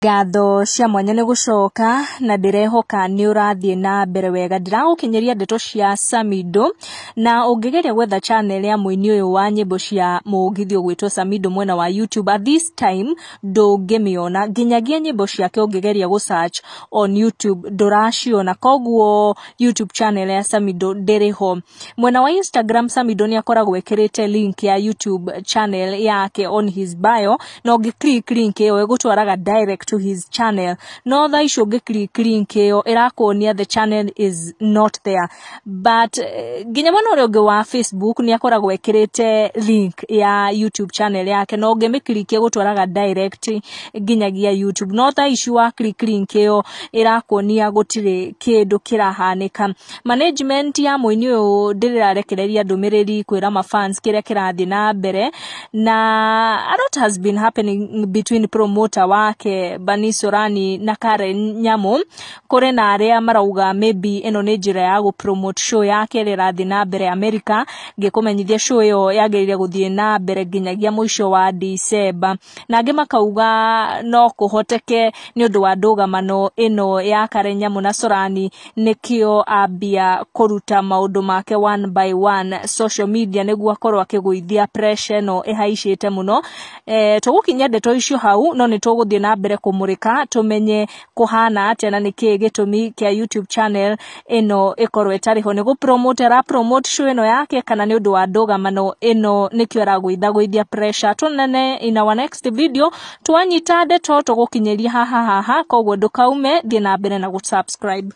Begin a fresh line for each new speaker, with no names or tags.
Gatho cia mwanya ni gucoka na ndirehoka ni urathie na mbere wega ndiragukinyeria ndeto cia Samido na ungigeria gwetha channel ya muini uyu wa nyimbo cia mugithio gwitwo Samido mwena wa YouTube at this time ndungimiona nginyagia nyimbo ciake ungigeria go search on YouTube nduraciona koguo YouTube channel ya Samido ndiriho. Mwena wa Instagram Samido ni akoragwo ekirite link ya YouTube channel yake on his bio na ungiclick link iyo igutwaraga direct to his channel. No tha icio ngiclick link iyo irakuonia the channel is not there, but ginya mwana uri ungi wa Facebook ni akoragwo ekirite link ya YouTube channel yake no ngimiclick igutwaraga direct ginyagia YouTube. No tha icio wa click link iyo irakuonia gutire kindu kirahanika. Management ya muini uyu ndirarekereria ndumiriri kwira ma fans kiria kirathie na mbere na a lot has been happening between promoter wake Banisorani na Karen Nyamu. Kore na aria marauga maybe eno ni njira ya go promote show yake rirathie na mbere America ngikumenyithia show yo yagereire guthie na mbere ginyagia mwisho wa December na angi makauga no kuhoteke ni undu wa ndugamano eno ya Karen Nyamu na Sorani nikio abia kuruta maundu make one by one social media niguo akorwo akiguithia pressure no ihaicite muno. Tugukinya ndeto icio hau no ni tuguthie na mbere kumurika tumenye kuhana atia na niki gitumi kia YouTube channel eno ikorwo etariho ni go promote show eno yake kana ni undu wa ndugamano eno nikio araguithia pressure. Tunene in our next video twanyita ndeto tugukinyeria haha koguo ndukaume thie na mbere na go subscribe.